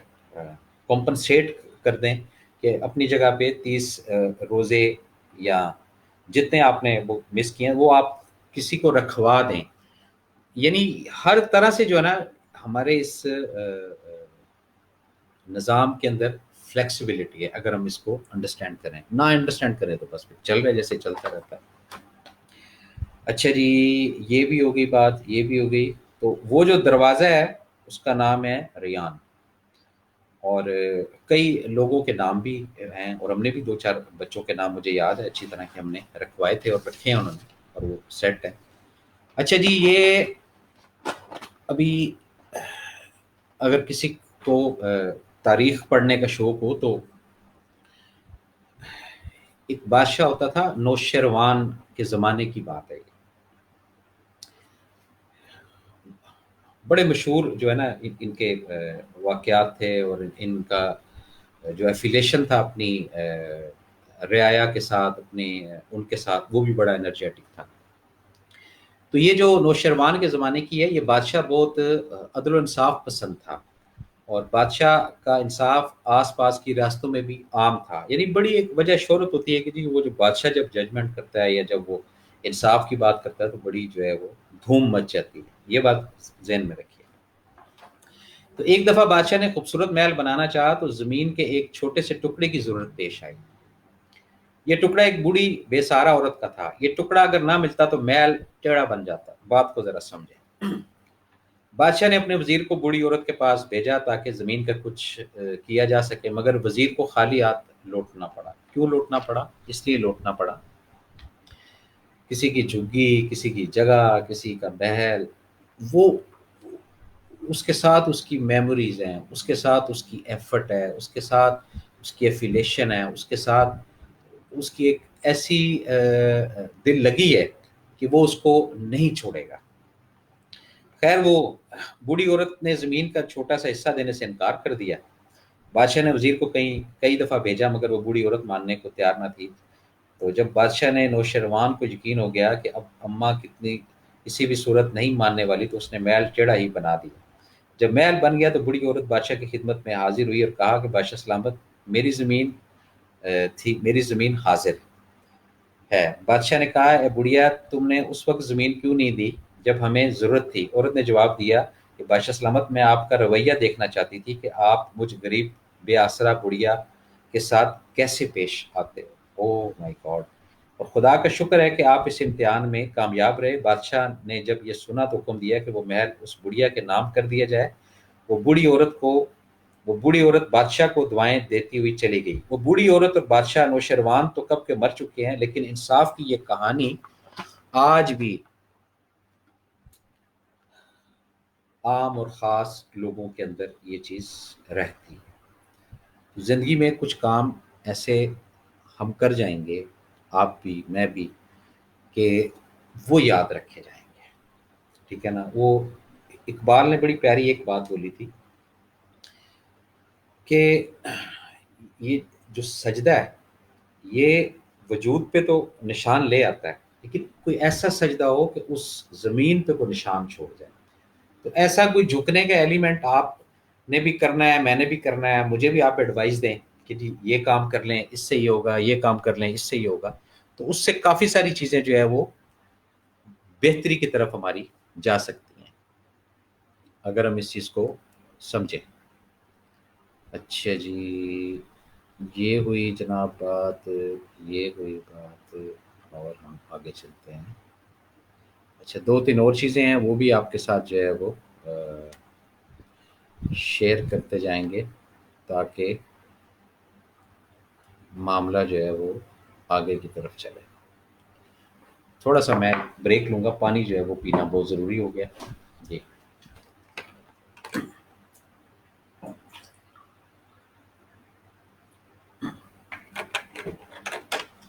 کمپنسیٹ کر دیں، کہ اپنی جگہ پہ 30 روزے یا جتنے آپ نے وہ مس کیے ہیں وہ آپ کسی کو رکھوا دیں، یعنی ہر طرح سے جو ہے نا ہمارے اس نظام کے اندر فلیکسیبلٹی ہے، اگر ہم اس کو انڈرسٹینڈ کریں، نہ انڈرسٹینڈ کریں تو بس پھر چل رہا ہے جیسے چلتا رہتا ہے۔ اچھا جی، یہ بھی ہو گئی بات، یہ بھی ہو گئی۔ تو وہ جو دروازہ ہے اس کا نام ہے ریان، اور کئی لوگوں کے نام بھی ہیں، اور ہم نے بھی 2 4 بچوں کے نام مجھے یاد ہے اچھی طرح کہ ہم نے رکھوائے تھے اور رکھے ہیں انہوں نے، اور وہ سیٹ ہے۔ اچھا جی، یہ ابھی اگر کسی کو تاریخ پڑھنے کا شوق ہو تو ایک بادشاہ ہوتا تھا نوشیروان کے زمانے کی بات ہے، بڑے مشہور جو ہے نا ان کے واقعات تھے، اور ان کا جو ایفیلیشن تھا اپنی رعایا کے ساتھ، اپنے ان کے ساتھ، وہ بھی بڑا انرجیٹک تھا۔ تو یہ جو نوشروان کے زمانے کی ہے، یہ بادشاہ بہت عدل و انصاف پسند تھا، اور بادشاہ کا انصاف آس پاس کی ریاستوں میں بھی عام تھا۔ یعنی بڑی ایک وجہ شہرت ہوتی ہے کہ جی وہ جو بادشاہ جب ججمنٹ کرتا ہے یا جب وہ انصاف کی بات کرتا ہے تو بڑی جو ہے وہ دھوم مچ جاتی ہے۔ یہ بات ذہن میں رکھیے۔ تو ایک دفعہ بادشاہ نے خوبصورت محل بنانا چاہا تو زمین کے ایک چھوٹے سے ٹکڑے کی ضرورت پیش آئی۔ یہ ٹکڑا ایک بوڑھی بے سہارا عورت کا تھا۔ یہ ٹکڑا اگر نہ ملتا تو محل ٹیڑھا بن جاتا۔ بات کو ذرا سمجھیں۔ بادشاہ نے اپنے وزیر کو بوڑھی عورت کے پاس بھیجا تاکہ زمین کا کچھ کیا جا سکے، مگر وزیر کو خالی ہاتھ لوٹنا پڑا۔ کیوں لوٹنا پڑا؟ اس لیے لوٹنا پڑا، کسی کی جھگی، کسی کی جگہ، کسی کا محل، وہ اس کے ساتھ اس کی میموریز ہیں، اس کے ساتھ اس کی ایفرٹ ہے، اس کے ساتھ اس کی ایفیلیشن ہے، اس کے ساتھ اس کی ایک ایسی دل لگی ہے کہ وہ اس کو نہیں چھوڑے گا۔ خیر وہ بوڑھی عورت نے زمین کا چھوٹا سا حصہ دینے سے انکار کر دیا۔ بادشاہ نے وزیر کو کئی دفعہ بھیجا مگر وہ بوڑھی عورت ماننے کو تیار نہ تھی۔ تو جب بادشاہ نے نوشروان کو یقین ہو گیا کہ اب اماں کسی بھی صورت نہیں ماننے والی، تو اس نے محل ٹیڑھا ہی بنا دیا۔ جب محل بن گیا تو بوڑھی عورت بادشاہ کی خدمت میں حاضر ہوئی اور کہا کہ بادشاہ سلامت، میری زمین حاضر ہے۔ بادشاہ نے کہا، اے بڑھیا، تم نے اس وقت زمین کیوں نہیں دی جب ہمیں ضرورت تھی؟ عورت نے جواب دیا کہ بادشاہ سلامت، میں آپ کا رویہ دیکھنا چاہتی تھی کہ آپ مجھ غریب بے آسرا بڑھیا کے ساتھ کیسے پیش آتے ہو۔ او مائی گاڈ! اور خدا کا شکر ہے کہ آپ اس امتحان میں کامیاب رہے۔ بادشاہ نے جب یہ سنا تو حکم دیا کہ وہ محل اس بڑھیا کے نام کر دیا جائے۔ وہ بوڑھی عورت بادشاہ کو دعائیں دیتی ہوئی چلی گئی۔ وہ بوڑھی عورت اور بادشاہ نوشروان تو کب کے مر چکے ہیں، لیکن انصاف کی یہ کہانی آج بھی عام اور خاص لوگوں کے اندر یہ چیز رہتی ہے۔ زندگی میں کچھ کام ایسے ہم کر جائیں گے، آپ بھی میں بھی، کہ وہ یاد رکھے جائیں گے، ٹھیک ہے نا؟ وہ اقبال نے بڑی پیاری ایک بات بولی تھی کہ یہ جو سجدہ ہے یہ وجود پہ تو نشان لے آتا ہے، لیکن کوئی ایسا سجدہ ہو کہ اس زمین پہ کوئی نشان چھوڑ جائے۔ تو ایسا کوئی جھکنے کا ایلیمنٹ آپ نے بھی کرنا ہے، میں نے بھی کرنا ہے۔ مجھے بھی آپ ایڈوائز دیں کہ جی یہ کام کر لیں، اس سے یہ ہوگا، یہ کام کر لیں، اس سے یہ ہوگا، تو اس سے کافی ساری چیزیں جو ہے وہ بہتری کی طرف ہماری جا سکتی ہیں اگر ہم اس چیز کو سمجھیں۔ اچھا جی، یہ ہوئی جناب بات، یہ ہوئی بات، اور ہم آگے چلتے ہیں۔ اچھا، دو تین اور چیزیں ہیں، وہ بھی آپ کے ساتھ جو ہے وہ شیئر کرتے جائیں گے تاکہ معاملہ جو ہے وہ آگے کی طرف چلے۔ تھوڑا سا میں بریک لوں گا، پانی جو ہے وہ پینا بہت ضروری ہو گیا جی۔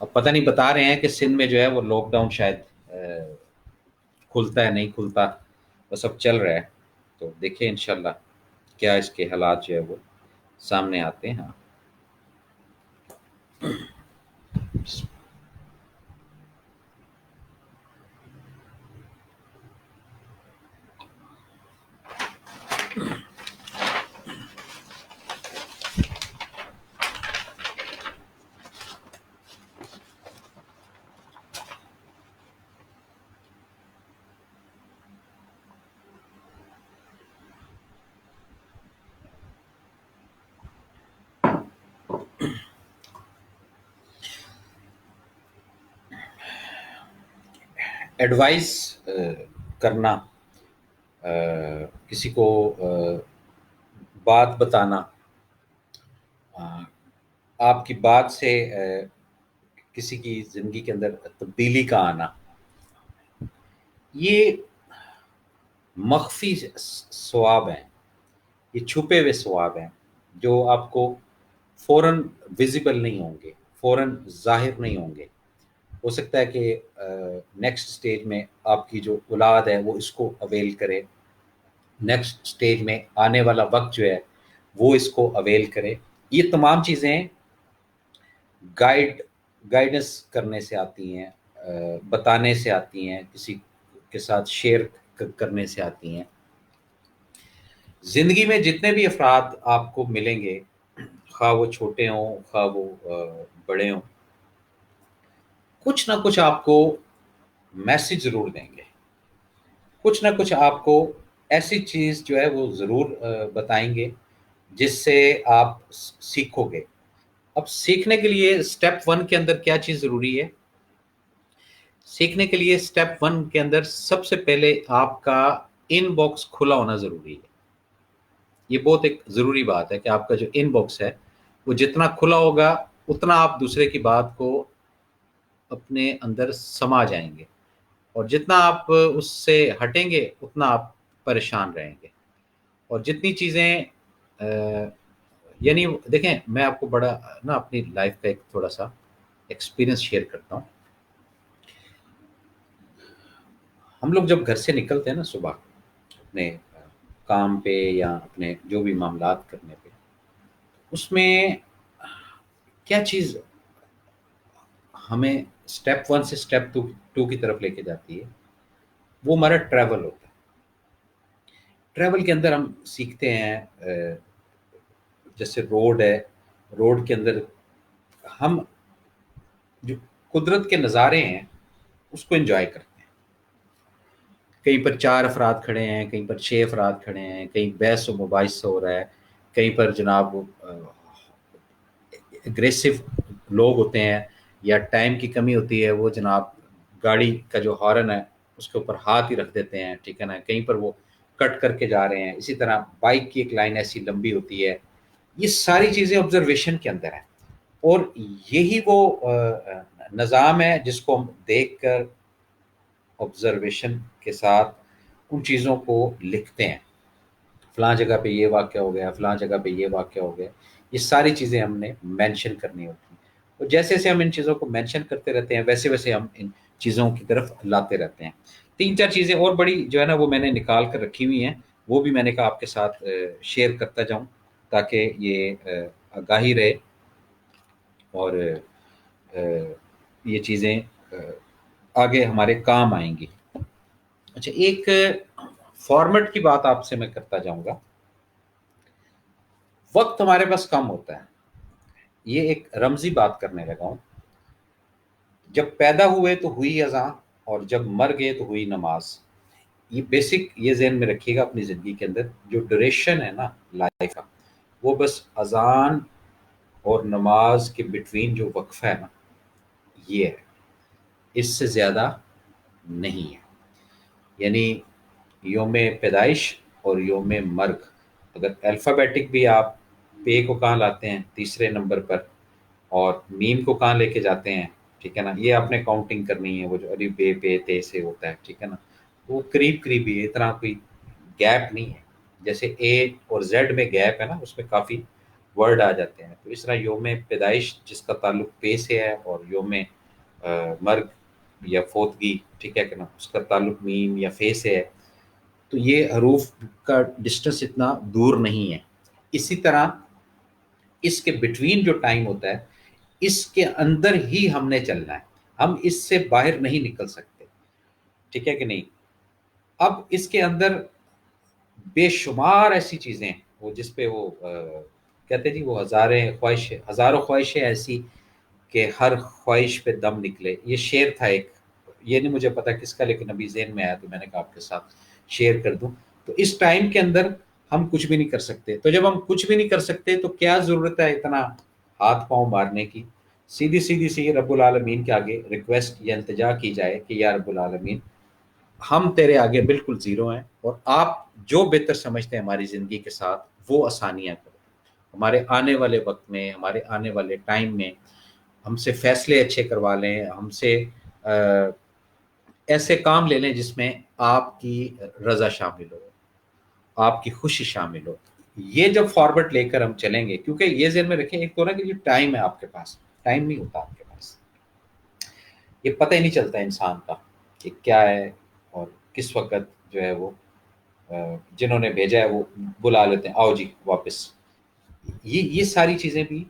اب پتہ نہیں، بتا رہے ہیں کہ سندھ میں جو ہے وہ لاک ڈاؤن شاید کھلتا ہے نہیں کھلتا، بس اب چل رہا ہے، تو دیکھیں انشاءاللہ کیا اس کے حالات جو ہے وہ سامنے آتے ہیں۔ ایڈوائز کرنا، کسی کو بات بتانا، آپ کی بات سے کسی کی زندگی کے اندر تبدیلی کا آنا، یہ مخفی ثواب ہیں، یہ چھپے ہوئے ثواب ہیں جو آپ کو فوراً ویزیبل نہیں ہوں گے، فوراً ظاہر نہیں ہوں گے۔ ہو سکتا ہے کہ نیکسٹ سٹیج میں آپ کی جو اولاد ہے وہ اس کو اویل کرے، نیکسٹ سٹیج میں آنے والا وقت جو ہے وہ اس کو اویل کرے، یہ تمام چیزیں گائیڈنس کرنے سے آتی ہیں، بتانے سے آتی ہیں، کسی کے ساتھ شیئر کرنے سے آتی ہیں۔ زندگی میں جتنے بھی افراد آپ کو ملیں گے، خواہ وہ چھوٹے ہوں خواہ وہ بڑے ہوں، کچھ نہ کچھ آپ کو میسج ضرور دیں گے، کچھ نہ کچھ آپ کو ایسی چیز جو ہے وہ ضرور بتائیں گے جس سے آپ سیکھو گے۔ اب سیکھنے کے لیے سٹیپ 1 کے اندر کیا چیز ضروری ہے؟ سیکھنے کے لیے سٹیپ 1 کے اندر سب سے پہلے آپ کا ان باکس کھلا ہونا ضروری ہے۔ یہ بہت ایک ضروری بات ہے کہ آپ کا جو ان باکس ہے وہ جتنا کھلا ہوگا اتنا آپ دوسرے کی بات کو اپنے اندر سما جائیں گے، اور جتنا آپ اس سے ہٹیں گے اتنا آپ پریشان رہیں گے۔ اور جتنی چیزیں یعنی دیکھیں، میں آپ کو بڑا نا اپنی لائف کا ایک تھوڑا سا ایکسپیرینس شیئر کرتا ہوں۔ ہم لوگ جب گھر سے نکلتے ہیں نا صبح اپنے کام پہ یا اپنے جو بھی معاملات کرنے پہ، اس میں کیا چیز ہمیں سٹیپ 1 سے سٹیپ 2 کی طرف لے کے جاتی ہے، وہ ہمارا ٹریول ہوتا ہے۔ ٹریول کے اندر ہم سیکھتے ہیں، جیسے روڈ ہے، روڈ کے اندر ہم جو قدرت کے نظارے ہیں اس کو انجوائے کرتے ہیں۔ کہیں پر 4 افراد کھڑے ہیں، کہیں پر 6 افراد کھڑے ہیں، کہیں بحث و مباحثہ ہو رہا ہے، کہیں پر جناب اگریسو لوگ ہوتے ہیں یا ٹائم کی کمی ہوتی ہے، وہ جناب گاڑی کا جو ہارن ہے اس کے اوپر ہاتھ ہی رکھ دیتے ہیں، ٹھیک ہے نا، کہیں پر وہ کٹ کر کے جا رہے ہیں۔ اسی طرح بائک کی ایک لائن ایسی لمبی ہوتی ہے۔ یہ ساری چیزیں آبزرویشن کے اندر ہیں، اور یہی وہ نظام ہے جس کو ہم دیکھ کر آبزرویشن کے ساتھ ان چیزوں کو لکھتے ہیں۔ فلاں جگہ پہ یہ واقعہ ہو گیا، فلاں جگہ پہ یہ واقعہ ہو گیا، یہ ساری چیزیں ہم نے مینشن کرنی ہوتی ہیں، اور جیسے جیسے ہم ان چیزوں کو مینشن کرتے رہتے ہیں ویسے ویسے ہم ان چیزوں کی طرف لاتے رہتے ہیں۔ 3-4 چیزیں اور بڑی جو ہے نا وہ میں نے نکال کر رکھی ہوئی ہیں، وہ بھی میں نے کہا آپ کے ساتھ شیئر کرتا جاؤں تاکہ یہ آگاہی رہے، اور یہ چیزیں آگے ہمارے کام آئیں گی۔ اچھا، ایک فارمیٹ کی بات آپ سے میں کرتا جاؤں گا۔ وقت ہمارے پاس کم ہوتا ہے، یہ ایک رمزی بات کرنے لگا ہوں۔ جب پیدا ہوئے تو ہوئی اذان، اور جب مر گئے تو ہوئی نماز۔ یہ بیسک یہ ذہن میں رکھیے گا اپنی زندگی کے اندر، جو ڈوریشن ہے نا لائف کا، وہ بس اذان اور نماز کے بٹوین جو وقفہ ہے نا، یہ ہے، اس سے زیادہ نہیں ہے۔ یعنی یوم پیدائش اور یوم مرگ، اگر الفابیٹک بھی آپ پے کو کہاں لاتے ہیں تیسرے نمبر پر، اور میم کو کہاں لے کے جاتے ہیں، ٹھیک ہے نا، یہ آپ نے کاؤنٹنگ کرنی ہے، وہ جو ابھی بے پے تے سے ہوتا ہے، ٹھیک ہے نا، وہ قریب قریب ہی ہے، اتنا کوئی گیپ نہیں ہے۔ جیسے اے اور زیڈ میں گیپ ہے نا، اس میں کافی ورڈ آ جاتے ہیں، تو اس طرح یوم پیدائش جس کا تعلق پے سے ہے، اور یوم مرگ یا فوتگی، ٹھیک ہے کہ نا، اس کا تعلق میم یا فے سے ہے، تو یہ حروف کا ڈسٹنس اتنا دور نہیں ہے۔ اسی طرح اس کے بٹوین جو ٹائم ہوتا ہے، اس کے اندر ہی ہم نے چلنا ہے، ہم اس سے باہر نہیں نکل سکتے، ٹھیک ہے کہ نہیں۔ اب اس کے اندر بے شمار ایسی چیزیں ہیں، وہ جس پہ وہ کہتے جی وہ ہزاروں خواہشیں ایسی کہ ہر خواہش پہ دم نکلے، یہ شعر تھا ایک، یہ نہیں مجھے پتا کس کا، لیکن ابھی ذہن میں آیا تو میں نے کہا آپ کے ساتھ شیئر کر دوں۔ تو اس ٹائم کے اندر ہم کچھ بھی نہیں کر سکتے، تو جب ہم کچھ بھی نہیں کر سکتے تو کیا ضرورت ہے اتنا ہاتھ پاؤں مارنے کی؟ سیدھی سیدھی سی رب العالمین کے آگے ریکویسٹ یا التجا کی جائے کہ یا رب العالمین، ہم تیرے آگے بالکل زیرو ہیں، اور آپ جو بہتر سمجھتے ہیں ہماری زندگی کے ساتھ وہ آسانیاں کرو، ہمارے آنے والے وقت میں، ہمارے آنے والے ٹائم میں ہم سے فیصلے اچھے کروا لیں، ہم سے ایسے کام لے لیں جس میں آپ کی رضا شامل ہو، آپ کی خوشی شامل ہو۔ یہ جب فارورڈ لے کر ہم چلیں گے، کیونکہ یہ ذہن میں رکھیں، ایک تو نا کہ یہ ٹائم ہے آپ کے پاس، ٹائم نہیں ہوتا آپ کے پاس، یہ پتہ ہی نہیں چلتا انسان کا کہ کیا ہے، اور کس وقت جو ہے وہ جنہوں نے بھیجا ہے وہ بلا لیتے ہیں، آؤ جی واپس۔ یہ ساری چیزیں بھی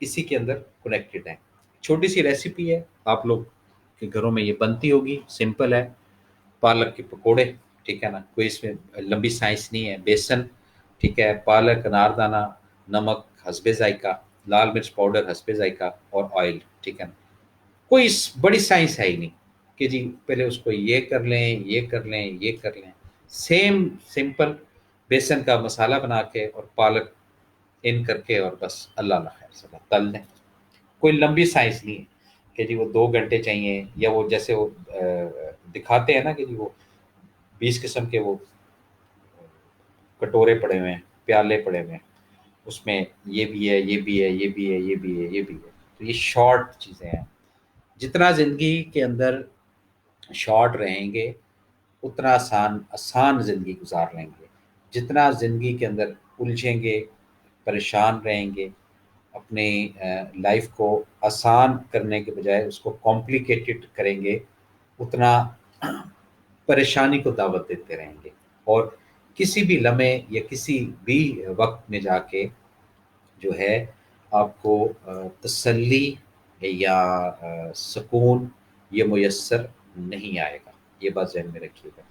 اسی کے اندر کنیکٹڈ ہیں. چھوٹی سی ریسیپی ہے، آپ لوگ کے گھروں میں یہ بنتی ہوگی، سمپل ہے. پالک کے پکوڑے، ٹھیک ہے نا، کوئی اس میں لمبی سائنس نہیں ہے. بیسن، ٹھیک ہے، پالک، اناردانہ، نمک حسب ذائقہ، لال مرچ پاؤڈر حسب ذائقہ، اور آئل، ٹھیک ہے نا. کوئی بڑی سائنس ہے ہی نہیں کہ جی پہلے اس کو یہ کر لیں، یہ کر لیں، یہ کر لیں. سیم سمپل بیسن کا مسالہ بنا کے اور پالک ان کر کے اور بس اللہ اللہ خیر صلاح تل دیں. کوئی لمبی سائنس نہیں ہے کہ جی وہ 2 گھنٹے چاہیے، یا وہ جیسے وہ دکھاتے ہیں نا کہ جی وہ 20 قسم کے وہ کٹورے پڑے ہوئے ہیں، پیالے پڑے ہوئے ہیں، اس میں یہ بھی ہے، یہ بھی ہے، یہ بھی ہے، یہ بھی ہے، یہ بھی ہے. تو یہ شارٹ چیزیں ہیں. جتنا زندگی کے اندر شارٹ رہیں گے اتنا آسان زندگی گزار لیں گے. جتنا زندگی کے اندر الجھیں گے، پریشان رہیں گے، اپنی لائف کو آسان کرنے کے بجائے اس کو کمپلیکیٹڈ کریں گے، اتنا پریشانی کو دعوت دیتے رہیں گے. اور کسی بھی لمحے یا کسی بھی وقت میں جا کے جو ہے آپ کو تسلی یا سکون یہ میسر نہیں آئے گا. یہ بات ذہن میں رکھیے گا.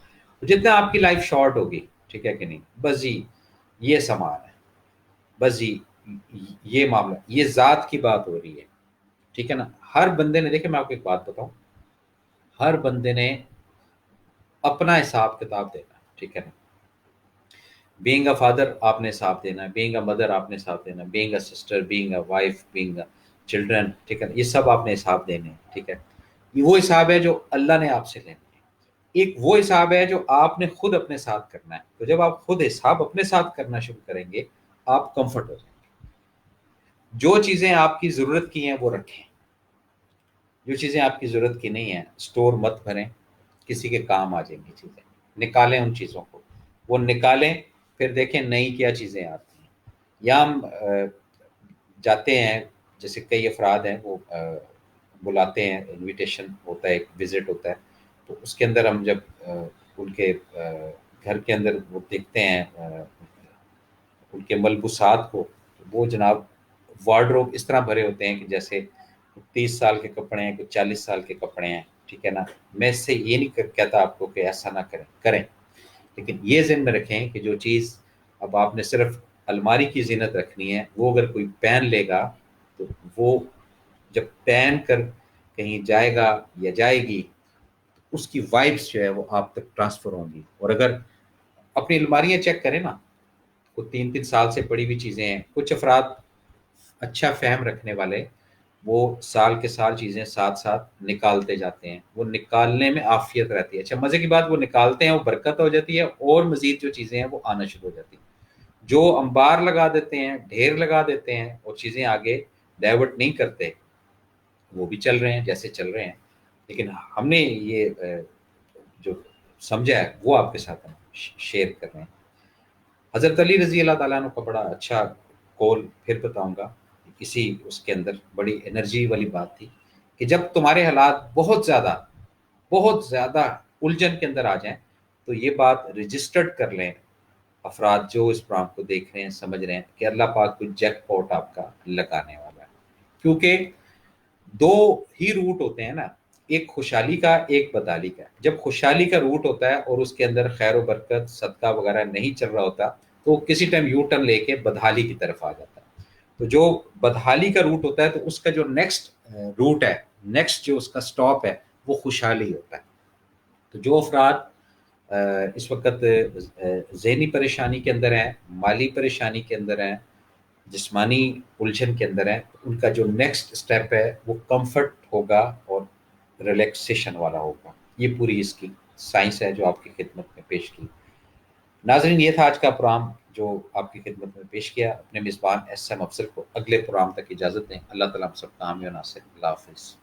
جتنا آپ کی لائف شارٹ ہوگی، ٹھیک ہے کہ نہیں، بس جی یہ سامان ہے، بس جی یہ معاملہ، یہ ذات کی بات ہو رہی ہے، ٹھیک ہے نا. ہر بندے نے، دیکھیں میں آپ کو ایک بات بتاؤں، ہر بندے نے اپنا حساب کتاب دینا، ٹھیک ہے نا. بینگ اے فادر آپ نے حساب دینا، بینگ اے مدر آپ نے حساب دینا، being a sister, being a wife, being a children, ٹھیک ہے نا. یہ سب آپ نے حساب دینے ہیں، ٹھیک ہے. یہ وہ حساب ہے جو اللہ نے آپ سے لینا ہے. ایک وہ حساب ہے جو آپ نے خود اپنے ساتھ کرنا ہے. تو جب آپ خود حساب اپنے ساتھ کرنا شروع کریں گے آپ کمفرٹ ہو جائیں گے. جو چیزیں آپ کی ضرورت کی ہیں وہ رکھیں، جو چیزیں آپ کی ضرورت کی نہیں ہیں اسٹور مت بھریں، کسی کے کام آ جائیں گی چیزیں. نکالیں ان چیزوں کو، وہ نکالیں، پھر دیکھیں نئی کیا چیزیں آتی ہیں. یا ہم جاتے ہیں، جیسے کئی افراد ہیں وہ بلاتے ہیں، انویٹیشن ہوتا ہے، ایک وزٹ ہوتا ہے، تو اس کے اندر ہم جب ان کے گھر کے اندر وہ دیکھتے ہیں ان کے ملبوسات کو، وہ جناب وارڈروب اس طرح بھرے ہوتے ہیں کہ جیسے 30 سال کے کپڑے ہیں، کچھ 40 سال کے کپڑے ہیں، ٹھیک ہے نا. میں اس سے یہ نہیں کہتا آپ کو کہ ایسا نہ کریں، لیکن یہ ذہن میں رکھیں کہ جو چیز اب آپ نے صرف الماری کی زینت رکھنی ہے، وہ اگر کوئی پہن لے گا تو وہ جب پہن کر کہیں جائے گا یا جائے گی تو اس کی وائبس جو ہے وہ آپ تک ٹرانسفر ہوں گی. اور اگر اپنی الماریاں چیک کریں نا، وہ 3 3 سال سے پڑی ہوئی چیزیں ہیں. کچھ افراد اچھا فہم رکھنے والے وہ سال کے سال چیزیں ساتھ ساتھ نکالتے جاتے ہیں، وہ نکالنے میں عافیت رہتی ہے. اچھا مزے کی بات، وہ نکالتے ہیں، وہ برکت ہو جاتی ہے، اور مزید جو چیزیں ہیں وہ آنا شروع ہو جاتی ہیں. جو انبار لگا دیتے ہیں، ڈھیر لگا دیتے ہیں اور چیزیں آگے ڈائیورٹ نہیں کرتے، وہ بھی چل رہے ہیں جیسے چل رہے ہیں. لیکن ہم نے یہ جو سمجھا ہے وہ آپ کے ساتھ ہم شیئر کر رہے ہیں. حضرت علی رضی اللہ تعالیٰ عنہ کا بڑا اچھا قول پھر بتاؤں گا. اسی اس کے اندر بڑی انرجی والی بات تھی کہ جب تمہارے حالات بہت زیادہ الجھن کے اندر آ جائیں تو یہ بات رجسٹرڈ کر لیں افراد جو اس پروگرام کو دیکھ رہے ہیں، سمجھ رہے ہیں کہ اللہ پاک کوئی جیک پاٹ آپ کا لگانے والا ہے. کیونکہ دو ہی روٹ ہوتے ہیں نا، ایک خوشحالی کا، ایک بدحالی کا. جب خوشحالی کا روٹ ہوتا ہے اور اس کے اندر خیر و برکت صدقہ وغیرہ نہیں چل رہا ہوتا تو وہ کسی ٹائم یو ٹرن لے کے بدحالی کی طرف آ جاتا ہے. تو جو بدحالی کا روٹ ہوتا ہے تو اس کا جو نیکسٹ روٹ ہے، نیکسٹ جو اس کا سٹاپ ہے وہ خوشحالی ہوتا ہے. تو جو افراد اس وقت ذہنی پریشانی کے اندر ہیں، مالی پریشانی کے اندر ہیں، جسمانی الجھن کے اندر ہیں، ان کا جو نیکسٹ سٹیپ ہے وہ کمفرٹ ہوگا اور ریلیکسیشن والا ہوگا. یہ پوری اس کی سائنس ہے جو آپ کی خدمت میں پیش کی. ناظرین یہ تھا آج کا پروگرام جو آپ کی خدمت میں پیش کیا. اپنے میزبان ایس ایم افضل کو اگلے پروگرام تک اجازت دیں. اللہ تعالیٰ ہم سب کا حامی و ناصر. اللہ حافظ.